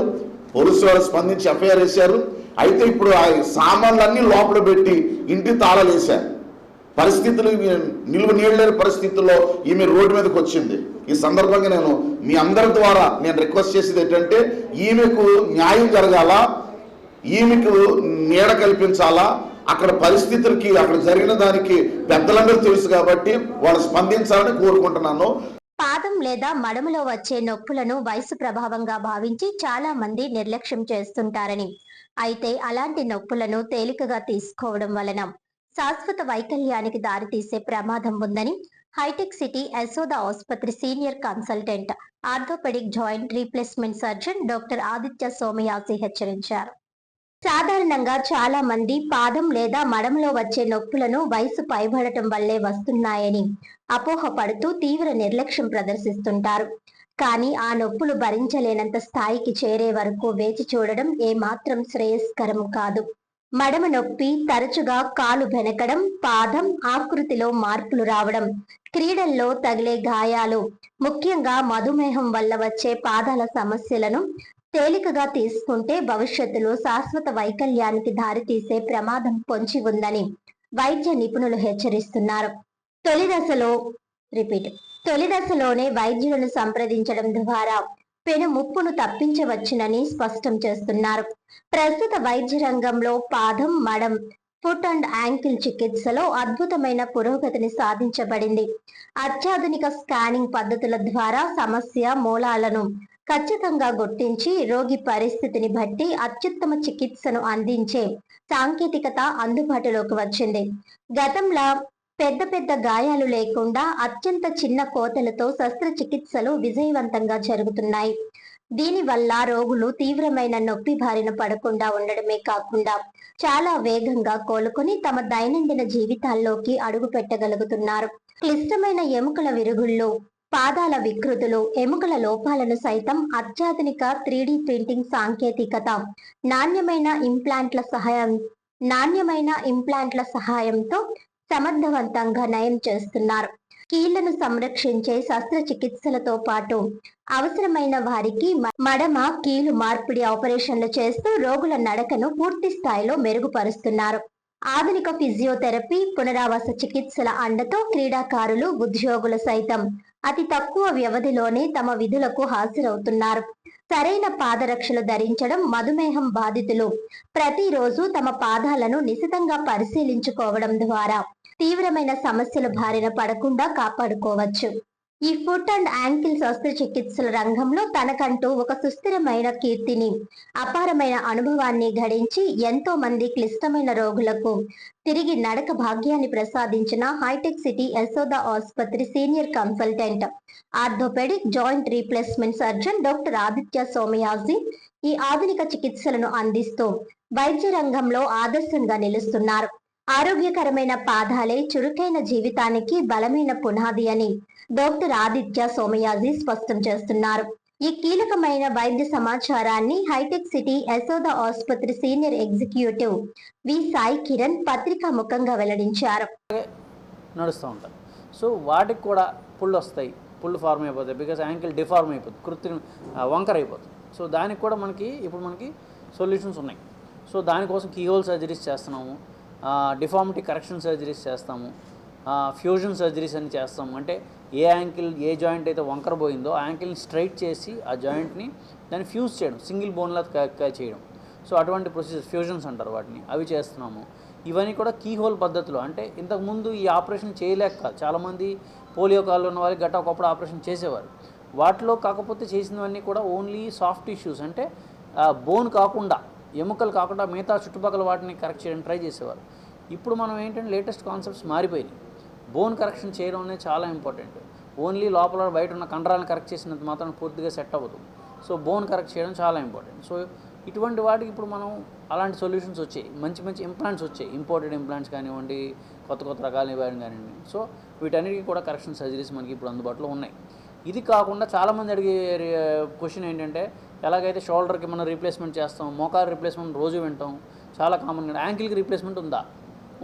Speaker 7: పోలీసు వారు స్పందించి ఎఫ్ఐఆర్ వేశారు. అయితే ఇప్పుడు ఆ సామాన్లన్నీ లోపల పెట్టి ఇంటి తాళాలు వేశారు. పరిస్థితులు నిలువ నీడలేని పరిస్థితుల్లో ఈమె రోడ్డు మీదకి వచ్చింది. ఈ సందర్భంగా నేను మీ అందరి ద్వారా నేను రిక్వెస్ట్ చేసేది ఏంటంటే, ఈమెకు న్యాయం జరగాల, ఈమెకు నీడ కల్పించాలా. అక్కడ పరిస్థితులకి అక్కడ జరిగిన దానికి పెద్దలందరూ తెలుసు కాబట్టి వాళ్ళు స్పందించాలని కోరుకుంటున్నాను.
Speaker 1: పాదం లేదా మడమలో వచ్చే నొప్పులను వయసు ప్రభావంగా భావించి చాలా మంది నిర్లక్ష్యం చేస్తుంటారని, అయితే అలాంటి నొప్పులను తేలికగా తీసుకోవడం వలన శాశ్వత వైకల్యానికి దారితీసే ప్రమాదం ఉందని హైటెక్ సిటీ యశోద ఆసుపత్రి senior consultant orthopaedic joint replacement surgeon doctor Aditya Somayasi హెచ్చరించారు. సాధారణంగా చాలా మంది పాదం లేదా మడమలో వచ్చే నొప్పులను వయసు పైబడటం వల్లే వస్తున్నాయని అపోహపడుతూ తీవ్ర నిర్లక్ష్యం ప్రదర్శిస్తుంటారు. కానీ ఆ నొప్పులు భరించలేనంత స్థాయికి చేరే వరకు వేచి చూడడం ఏమాత్రం శ్రేయస్కరం కాదు. మడమ నొప్పి తరచుగా కాలు బెనకడం, పాదం ఆకృతిలో మార్పులు రావడం, క్రీడల్లో తగిలే గాయాలు, ముఖ్యంగా మధుమేహం వల్ల వచ్చే పాదాల సమస్యలను తేలికగా తీసుకుంటే భవిష్యత్తులో శాశ్వత వైకల్యానికి దారితీసే ప్రమాదం పొంచి ఉందని వైద్య నిపుణులు హెచ్చరిస్తున్నారు. తొలి దశలోనే వైద్యులను సంప్రదించడం ద్వారా పెను ముప్పును తప్పించవచ్చునని స్పష్టం చేస్తున్నారు. ప్రస్తుత వైద్య రంగంలో పాదం, మడం, ఫుట్ అండ్ యాంకిల్ చికిత్సలో అద్భుతమైన పురోగతిని సాధించబడింది. అత్యాధునిక స్కానింగ్ పద్ధతుల ద్వారా సమస్య మూలాలను ఖచ్చితంగా గుర్తించి రోగి పరిస్థితిని బట్టి అత్యుత్తమ చికిత్సను అందించే సాంకేతికత అందుబాటులోకి వచ్చింది. గతంలో పెద్ద గాయాలు లేకుండా అత్యంత చిన్న కోతలతో శస్త్రచికిత్సలు విజయవంతంగా జరుగుతున్నాయి. దీనివల్ల రోగులు తీవ్రమైన నొప్పి బారిన పడకుండా ఉండడమే కాకుండా చాలా వేగంగా కోలుకొని తమ దైనందిన జీవితాల్లోకి అడుగు పెట్టగలుగుతున్నారు. క్లిష్టమైన ఎముకల విరుగుళ్ళు, పాదాల వికృతులు, ఎముకల లోపాలను సైతం అత్యాధునిక 3D ప్రింటింగ్ సాంకేతికత, నాణ్యమైన ఇంప్లాంట్ల సహాయంతో సమర్థవంతంగా నయం చేస్తున్నారు. కీళ్లను సంరక్షించే శస్త్రచికిత్సలతో పాటు అవసరమైన వారికి మడమ, కీలు మార్పిడి ఆపరేషన్లు చేస్తూ రోగుల నడకను పూర్తి స్థాయిలో మెరుగుపరుస్తున్నారు. ఆధునిక ఫిజియోథెరపీ, పునరావాస చికిత్సల అండతో క్రీడాకారులు, ఉద్యోగులు సైతం అతి తక్కువ వ్యవధిలోనే తమ విధులకు హాజరవుతున్నారు. సరైన పాదరక్షలు ధరించడం, మధుమేహం బాధితులు ప్రతిరోజు తమ పాదాలను నిశితంగా పరిశీలించుకోవడం ద్వారా తీవ్రమైన సమస్యల బారిన పడకుండా కాపాడుకోవచ్చు. ఈ ఫుట్ అండ్ యాంకిల్ శస్త్రచికిత్సల రంగంలో తనకంటూ ఒక సుస్థిరమైన కీర్తిని, అపారమైన అనుభవాన్ని గడించి ఎంతో మంది క్లిష్టమైన రోగులకు తిరిగి నడక భాగ్యాన్ని ప్రసాదించిన హైటెక్ సిటీ యశోద ఆసుపత్రి senior consultant orthopaedic joint replacement surgeon doctor Aditya Somayaji ఈ ఆధునిక చికిత్సలను అందిస్తూ వైద్య రంగంలో ఆదర్శంగా నిలుస్తున్నారు. ఆరోగ్యకరమైన పాదాలే చురుకైన జీవితానికి బలమైన పునాది అని డాక్టర్ ఆదిత్య సోమయాజీ స్పష్టం చేస్తున్నారు. ఈ కీలకమైన వైద్య సమాచారాన్ని హైటెక్ సిటీ యశోద ఆసుపత్రి సీనియర్ ఎగ్జిక్యూటివ్ వి సాయి కిరణ్ పత్రికా ముఖంగా వెల్లడించారు.
Speaker 8: నడుస్తూ ఉంటాయి. సో వాటికి కూడా పుళ్ళు వస్తాయి, పుళ్ళు ఫార్మ్ అయిపోతాయి. బికాస్ యాంకిల్ డిఫార్మ్ అయిపోతుంది, కృత్రిమ వంకర అయిపోతుంది. సో దానికి కూడా మనకి సొల్యూషన్స్ ఉన్నాయి. సో దానికోసం కీహోల్ సర్జరీస్ చేస్తున్నాము, డిఫార్మిటీ కరెక్షన్ సర్జరీస్ చేస్తాము, ఫ్యూజన్ సర్జరీస్ అని చేస్తాము. అంటే ఏ యాంకిల్ ఏ జాయింట్ అయితే వంకర పోయిందో ఆ యాంకిల్ని స్ట్రైట్ చేసి ఆ జాయింట్ని దాన్ని ఫ్యూజ్ చేయడం, సింగిల్ బోన్లా చేయడం. సో అటువంటి ప్రొసీజర్స్ ఫ్యూజన్స్ అంటారు వాటిని, అవి చేస్తున్నాము. ఇవన్నీ కూడా కీహోల్ పద్ధతిలో. అంటే ఇంతకుముందు ఈ ఆపరేషన్ చేయలేక కాదు, చాలామంది పోలియో కాళ్ళు ఉన్న వాళ్ళకి గట్ట ఒకప్పుడు ఆపరేషన్ చేసేవారు. వాటిలో కాకపోతే చేసినవన్నీ కూడా ఓన్లీ సాఫ్ట్ టిష్యూస్, అంటే బోన్ కాకుండా, ఎముకలు కాకుండా మిగతా చుట్టుపక్కల వాటిని కరెక్ట్ చేయడానికి ట్రై చేసేవారు. ఇప్పుడు మనం ఏంటంటే లేటెస్ట్ కాన్సెప్ట్స్ మారిపోయినాయి. బోన్ కరెక్షన్ చేయడం అనేది చాలా ఇంపార్టెంట్. ఓన్లీ లోపల బయట ఉన్న కండరాలను కరెక్ట్ చేసినంత మాత్రం పూర్తిగా సెట్ అవ్వదు. సో బోన్ కరెక్ట్ చేయడం చాలా ఇంపార్టెంట్. సో ఇటువంటి వాటికి ఇప్పుడు మనం అలాంటి సొల్యూషన్స్ వచ్చాయి, మంచి మంచి ఇంప్లాంట్స్ వచ్చాయి, ఇంపోర్టెడ్ ఇంప్లాంట్స్ కానివ్వండి, కొత్త రకాల ఇవ్వడం కానివ్వండి. సో వీటన్నిటికీ కూడా కరెక్షన్ సర్జరీస్ మనకి ఇప్పుడు అందుబాటులో ఉన్నాయి. ఇది కాకుండా చాలామంది అడిగే క్వశ్చన్ ఏంటంటే, ఎలాగైతే షోల్డర్కి మనం రీప్లేస్మెంట్ చేస్తాం, మోకాలు రీప్లేస్మెంట్ రోజు వింటాం, చాలా కామన్గా. యాంకిల్కి రీప్లేస్మెంట్ ఉందా?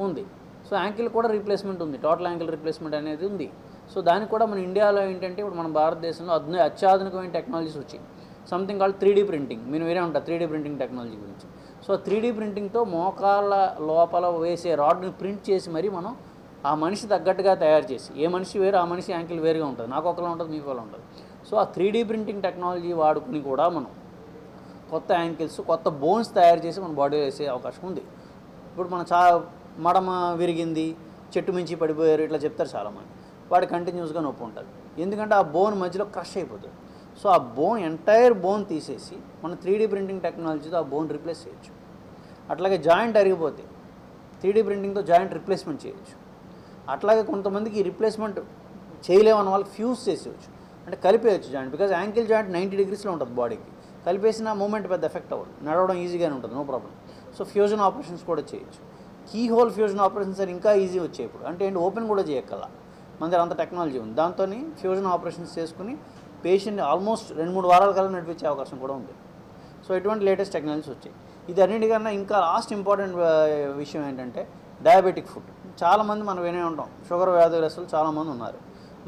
Speaker 8: ఉంది. సో యాంకిల్ కూడా రీప్లేస్మెంట్ ఉంది, టోటల్ యాంకిల్ రీప్లేస్మెంట్ అనేది ఉంది. సో దానికి కూడా మన ఇండియాలో ఏంటంటే ఇప్పుడు మన భారతదేశంలో అత్యాధునికమైన టెక్నాలజీస్ వచ్చాయి. Something called 3D printing. మీరు వేరే ఉంటారు 3D ప్రింటింగ్ టెక్నాలజీ గురించి. సో 3D ప్రింటింగ్తో మోకాళ్ళ లోపల వేసే రాడ్ని ప్రింట్ చేసి మరి మనం ఆ మనిషి తగ్గట్టుగా తయారు చేసి, ఏ మనిషి వేరు ఆ మనిషి యాంకిల్ వేరుగా ఉంటుంది, నాకు ఒకలా ఉంటుంది మీకు ఒకలా ఉంటుంది. సో ఆ 3D ప్రింటింగ్ టెక్నాలజీ వాడుకుని కూడా మనం కొత్త యాంకిల్స్, కొత్త బోన్స్ తయారు చేసి మన బాడీలో వేసే అవకాశం ఉంది. ఇప్పుడు మన మడమ విరిగింది, చెట్టు మించి పడిపోయారు ఇట్లా చెప్తారు చాలామంది. వాడు కంటిన్యూస్గా నొప్పి ఉంటుంది, ఎందుకంటే ఆ బోన్ మధ్యలో క్రష్ అయిపోతుంది. సో ఆ బోన్ ఎంటైర్ బోన్ తీసేసి మనం 3D ప్రింటింగ్ టెక్నాలజీతో ఆ బోన్ రీప్లేస్ చేయొచ్చు. అట్లాగే జాయింట్ అరిగిపోతే 3D ప్రింటింగ్తో జాయింట్ రిప్లేస్మెంట్ చేయొచ్చు. అట్లాగే కొంతమందికి రిప్లేస్మెంట్ చేయలేమన్న వాళ్ళకి ఫ్యూజ్ చేసేయచ్చు, అంటే కలిపేయచ్చు జాయింట్. బికాజ్ యాంకిల్ జాయింట్ 90 degreesలో ఉంటుంది బాడీకి, కలిపేసిన మూమెంట్ పెద్ద ఎఫెక్ట్ అవ్వదు, నడవడం ఈజీగానే ఉంటుంది, no problem. So fusion operations కూడా చేయొచ్చు. కీ హోల్ ఫ్యూజన్ ఆపరేషన్స్ అని ఇంకా ఈజీ వచ్చాయి ఇప్పుడు. అంటే ఏంటి, ఓపెన్ కూడా చేయక్కల, మన దగ్గర అంత టెక్నాలజీ ఉంది. దాంతో ఫ్యూజన్ ఆపరేషన్స్ చేసుకుని పేషెంట్ని ఆల్మోస్ట్ 2-3 వారాల కాలం నడిపించే అవకాశం కూడా ఉంది. సో ఇటువంటి లేటెస్ట్ టెక్నాలజీస్ వచ్చాయి. ఇది అన్నిటికన్నా ఇంకా లాస్ట్ ఇంపార్టెంట్ విషయం ఏంటంటే డయాబెటిక్ ఫుడ్. చాలామంది మనం వినే ఉంటాం, షుగర్ వ్యాధిగ్రస్తులు చాలామంది ఉన్నారు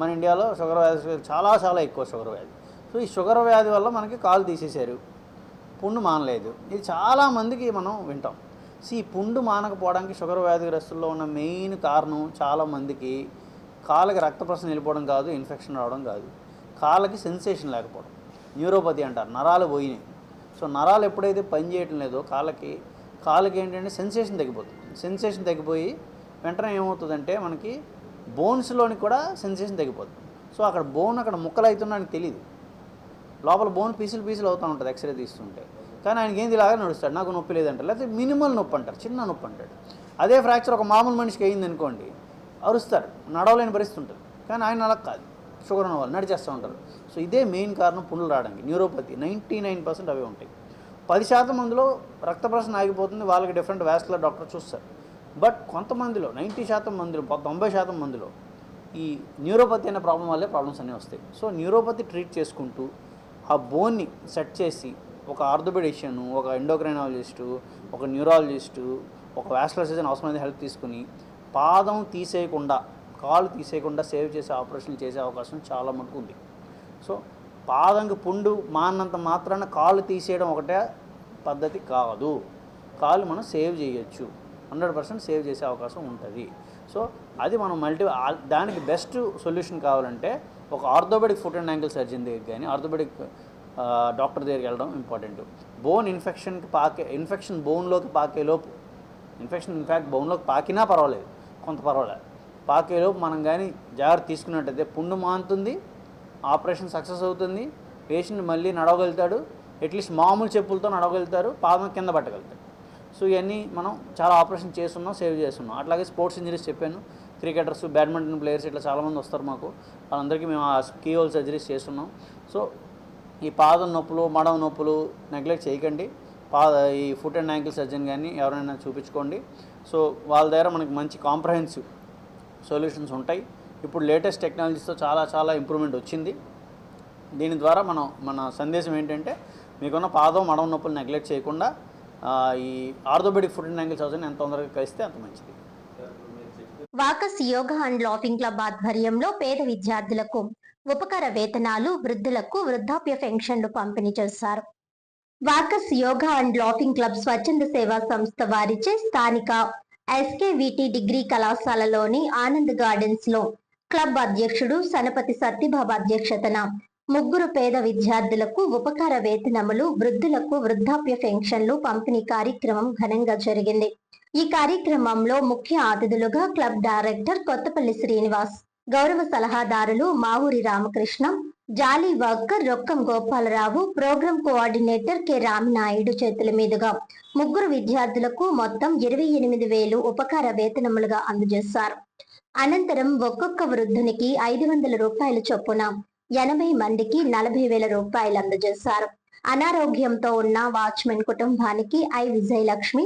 Speaker 8: మన ఇండియాలో. షుగర్ వ్యాధి చాలా ఎక్కువ షుగర్ వ్యాధి. సో ఈ షుగర్ వ్యాధి వల్ల మనకి కాలు తీసేశారు, పుండు మానలేదు. ఇది చాలామందికి మనం వింటాం. సో ఈ పుండు మానకపోవడానికి షుగర్ వ్యాధిగ్రస్తుల్లో ఉన్న మెయిన్ కారణం చాలామందికి కాళ్ళకి రక్త ప్రసరణ వెళ్ళిపోవడం కాదు, ఇన్ఫెక్షన్ రావడం కాదు, కాళ్ళకి సెన్సేషన్ లేకపోవడం, న్యూరోపతి అంటారు, నరాలు పోయినాయి. సో నరాలు ఎప్పుడైతే పని చేయటం లేదో కాళ్ళకి ఏంటంటే సెన్సేషన్ తగ్గిపోతుంది. సెన్సేషన్ తగ్గిపోయి వెంటనే ఏమవుతుందంటే మనకి బోన్స్లోని కూడా సెన్సేషన్ తగ్గిపోతుంది. సో అక్కడ బోన్ అక్కడ ముక్కలు అవుతున్నానికి తెలియదు, లోపల బోన్ పీసులు అవుతూ ఉంటుంది ఎక్స్రే తీస్తుంటే. కానీ ఆయనకి ఏంది ఇలాగా నడుస్తాడు, నాకు నొప్పి లేదంటారు, లేకపోతే మినిమల్ నొప్పి అంటారు, చిన్న నొప్పి అంటాడు. అదే ఫ్రాక్చర్ ఒక మామూలు మనిషికి అయింది అనుకోండి, అరుస్తారు, నడవలేని పరిస్థితి ఉంటుంది. కానీ ఆయన అలా కాదు, షుగర్ ఉన్న వాళ్ళు నడిచేస్తూ ఉంటారు. సో ఇదే మెయిన్ కారణం పుండ్లు రావడానికి. న్యూరోపతి 99% అవే ఉంటాయి. 10% మందిలో రక్త ప్రసరణ ఆగిపోతుంది, వాళ్ళకి డిఫరెంట్ వాస్కులర్ డాక్టర్ చూస్తారు. బట్ కొంతమందిలో 90% మందిలో 90% మందిలో ఈ న్యూరోపతి అనే ప్రాబ్లం వల్లే ప్రాబ్లమ్స్ అన్నీ వస్తాయి. సో న్యూరోపతి ట్రీట్ చేసుకుంటూ ఆ బోన్ని సెట్ చేసి ఒక ఆర్థోపెడిషియన్, ఒక ఎండోక్రైనాలజిస్టు, ఒక న్యూరాలజిస్టు, ఒక వాస్కులర్ సర్జన్ అవసరమైన హెల్ప్ తీసుకుని పాదం తీసేయకుండా, కాలు తీసేయకుండా సేవ్ చేసే ఆపరేషన్లు చేసే అవకాశం చాలా మటుకు ఉంది. సో పాదంకి పుండు మానంత మాత్రాన కాలు తీసేయడం ఒకటే పద్ధతి కాదు, కాలు మనం సేవ్ చేయొచ్చు, 100% సేవ్ చేసే అవకాశం ఉంటుంది. సో అది మనం దానికి బెస్ట్ సొల్యూషన్ కావాలంటే ఒక orthopaedic foot and ankle surgeon దగ్గరికి కానీ ఆర్థోపెడిక్ డాక్టర్ దగ్గరికి వెళ్ళడం ఇంపార్టెంట్. బోన్ ఇన్ఫెక్షన్ బోన్లోకి పాకేలోపు, ఇన్ఫెక్షన్ ఇన్ఫ్యాక్ట్ బోన్లోకి పాకినా పర్వాలేదు, కొంత పర్వాలేదు, పాకేలోపు మనం కానీ జాగ్రత్త తీసుకున్నట్టయితే పుండు మానుతుంది, ఆపరేషన్ సక్సెస్ అవుతుంది, పేషెంట్ మళ్ళీ నడవగలుగుతాడు, అట్లీస్ట్ మామూలు చెప్పులతో నడవగలుగుతారు, పాదం కింద పట్టగలుగుతాడు. సో ఇవన్నీ మనం చాలా ఆపరేషన్ చేస్తున్నాం, సేవ్ చేస్తున్నాం. అట్లాగే స్పోర్ట్స్ ఇంజరీస్ చెప్పాను, క్రికెటర్స్, బ్యాడ్మింటన్ ప్లేయర్స్ ఇట్లా చాలామంది వస్తారు మాకు, వాళ్ళందరికీ మేము ఆ కీహోల్ సర్జరీస్ చేస్తున్నాం. సో ఈ పాదం నొప్పులు, మడమ నొప్పులు నెగ్లెక్ట్ చేయకండి. ఈ ఫుట్ అండ్ యాంకిల్ సర్జన్ కానీ ఎవరైనా చూపించుకోండి. సో వాళ్ళ దగ్గర మనకి మంచి కాంప్రహెన్సివ్ సొల్యూషన్స్ ఉంటాయి. ఇప్పుడు లేటెస్ట్ టెక్నాలజీస్తో చాలా ఇంప్రూవ్మెంట్ వచ్చింది. దీని ద్వారా మన సందేశం ఏంటంటే మీకున్న పాదం మడమ నొప్పులు నెగ్లెక్ట్ చేయకుండా ఈ orthopaedic foot and ankle surgeon ఎంత తొందరగా కలిస్తే అంత మంచిది.
Speaker 1: Walkers yoga and laughing club ఆధ్వర్యంలో పేద విద్యార్థులకు ఉపకార వేతనాలు, వృద్ధులకు వృద్ధాప్య పెన్షన్లు పంపిణీ చేశారు. వాకస్ యోగా అండ్ లాఫింగ్ క్లబ్ స్వచ్ఛంద సేవా సంస్థ వారిచే స్థానిక ఎస్కేవిటి డిగ్రీ కళాశాలలోని ఆనంద్ గార్డెన్స్ లో క్లబ్ అధ్యక్షుడు సనపతి సత్యబాబు అధ్యక్షతన 3 పేద విద్యార్థులకు ఉపకార వేతనములు, వృద్ధులకు వృద్ధాప్య పెన్షన్లు పంపిణీ కార్యక్రమం ఘనంగా జరిగింది. ఈ కార్యక్రమంలో ముఖ్య అతిథులుగా క్లబ్ డైరెక్టర్ కొత్తపల్లి శ్రీనివాస్, గౌరవ సలహాదారులు Mavuri Ramakrishna, jolly worker Rokkam Gopalarao, program coordinator K Raminaidu చేతుల మీదుగా 3 విద్యార్థులకు మొత్తం 28,000 ఉపకార వేతనములుగా అందజేశారు. అనంతరం ఒక్కొక్క వృద్ధునికి 500 రూపాయల చొప్పున 80 మందికి 40,000 రూపాయలు అందజేశారు. అనారోగ్యంతో ఉన్న వాచ్మెన్ కుటుంబానికి విజయలక్ష్మి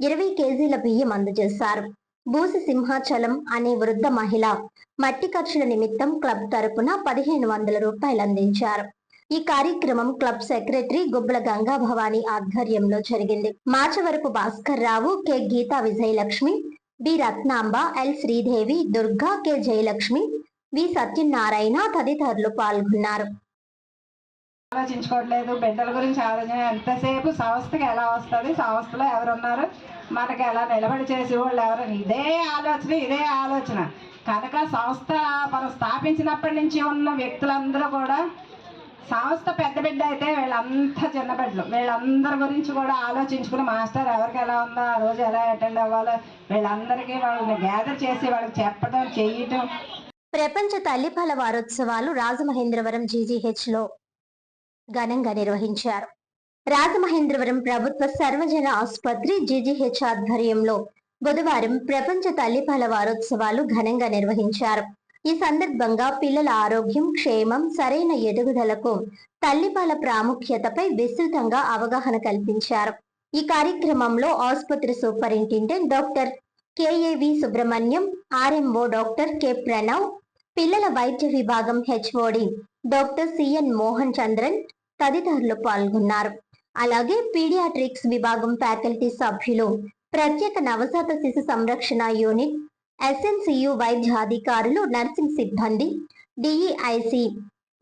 Speaker 1: 20 కేజీల బియ్యం అందజేశారు. బూసి సింహాచలం అనే వృద్ధ మహిళ మట్టి ఖర్చుల నిమిత్తం క్లబ్ తరపున 1,500 రూపాయలు అందించారు. ఈ కార్యక్రమం క్లబ్ సెక్రటరీ గుబ్బల గంగా భవాని ఆధ్వర్యంలో జరిగింది. Machavarapu Bhaskar Rao, K Geetha Vijayalakshmi, B Ratnamba, L Sridevi, Durga, K Jayalakshmi, V Satyanarayana తదితరులు పాల్గొన్నారు.
Speaker 9: ఆలోచించుకోవట్లేదు, బిడ్డల గురించి ఆలోచన. ఎంతసేపు సంస్థకి ఎలా వస్తుంది, సంస్థలో ఎవరున్నారు, మనకి ఎలా నిలబడి చేసే వాళ్ళు ఎవరు, ఇదే ఆలోచన కనుక సంస్థ మనం స్థాపించినప్పటి నుంచి ఉన్న వ్యక్తులందరూ కూడా సంస్థ పెద్ద బిడ్డ అయితే వీళ్ళంతా చిన్న బిడ్డలు, వీళ్ళందరి గురించి కూడా ఆలోచించుకుని మాస్టర్ ఎవరికి ఎలా ఉందో, ఆ రోజు ఎలా అటెండ్ అవ్వాలో వీళ్ళందరికీ వాళ్ళని గ్యాదర్ చేసి వాళ్ళకి చెప్పడం చేయటం.
Speaker 1: ప్రపంచ తల్లిపాల వారోత్సవాలు రాజమహేంద్రవరం జీజీహెచ్ లో ఘనంగా నిర్వహించారు. రాజమహేంద్రవరం ప్రభుత్వ సర్వజన ఆసుపత్రి జీజీహెచ్ ఆధ్వర్యంలో బుధవారం ప్రపంచ తల్లిపాల వారోత్సవాలు ఘనంగా నిర్వహించారు. ఈ సందర్భంగా పిల్లల ఆరోగ్యం, క్షేమం, సరైన ఎదుగుదలకు తల్లిపాల ప్రాముఖ్యతపై విస్తృతంగా అవగాహన కల్పించారు. ఈ కార్యక్రమంలో ఆసుపత్రి superintendent doctor KAV Subrahmanyam, RMO doctor K Pranav, పిల్లల వైద్య విభాగం HOD doctor CN Mohan Chandran తదితరులు పాల్గొన్నారు. అలాగే పీడియాట్రిక్స్ విభాగం ఫ్యాకల్టీ సభ్యులు, ప్రత్యేక నవజాత శిశు సంరక్షణ యూనిట్, ఎస్ఎన్సియు వైద్యాధికారులు, నర్సింగ్ సిబ్బంది, డిఈఐసి,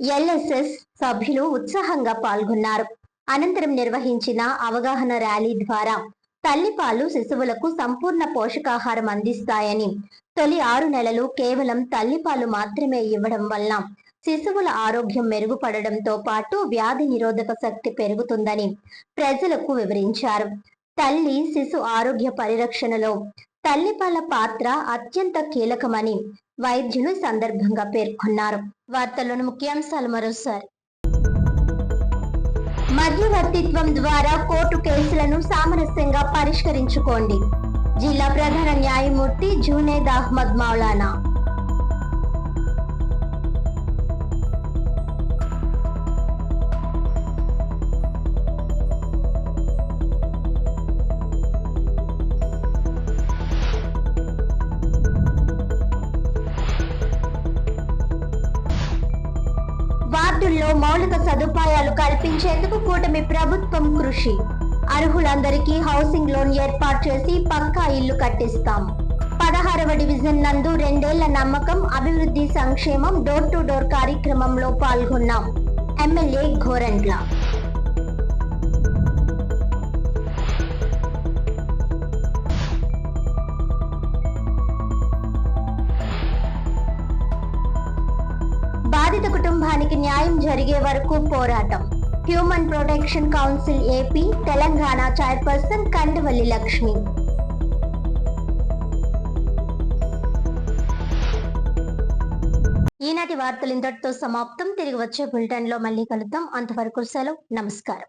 Speaker 1: ఎల్ఎస్ఎస్ సభ్యులు ఉత్సాహంగా పాల్గొన్నారు. అనంతరం నిర్వహించిన అవగాహన ర్యాలీ ద్వారా తల్లిపాలు శిశువులకు సంపూర్ణ పోషకాహారం అందిస్తాయని, తొలి 6 నెలలు కేవలం తల్లిపాలు మాత్రమే ఇవ్వడం వల్ల శిశువుల ఆరోగ్యం మెరుగుపడడంతో పాటు వ్యాధి నిరోధక శక్తి పెరుగుతుందని ప్రజలకు వివరించారు. తల్లి శిశు ఆరోగ్య పరిరక్షణలో తల్లిపాల పాత్ర అత్యంత కీలకమని వైద్యులు సందర్భంగా పేర్కొన్నారు. వార్తల్లోని ముఖ్యాంశాలు మరోసారి. మధ్యవర్తిత్వం ద్వారా కోర్టు కేసులను సామరస్యంగా పరిష్కరించుకోండి. జిల్లా ప్రధాన న్యాయమూర్తి జునేద్ అహ్మద్ మౌలానా. వార్డుల్లో మౌలిక సదుపాయాలు కల్పించేందుకు కూటమి ప్రభుత్వం కృషి. అర్హులందరికీ హౌసింగ్ లోన్ ఏర్పాటు చేసి పక్కా ఇల్లు కట్టిస్తాం. 16వ డివిజన్ నందు 2 ఏళ్ల నమ్మకం, అభివృద్ధి, సంక్షేమం డోర్ టు డోర్ కార్యక్రమంలో పాల్గొన్నాం ఎమ్మెల్యే ఘోరంట్ల. బాధిత కుటుంబానికి న్యాయం జరిగే వరకు పోరాటం. Human protection council AP Telangana chairperson Kandavalli Lakshmi. ఈనాటి వార్తలు ఇంతటితో సమాప్తం. తిరిగి వచ్చే బులెటిన్ లో మళ్ళీ కలుద్దాం. అంతవరకు సెలవు. నమస్కారం.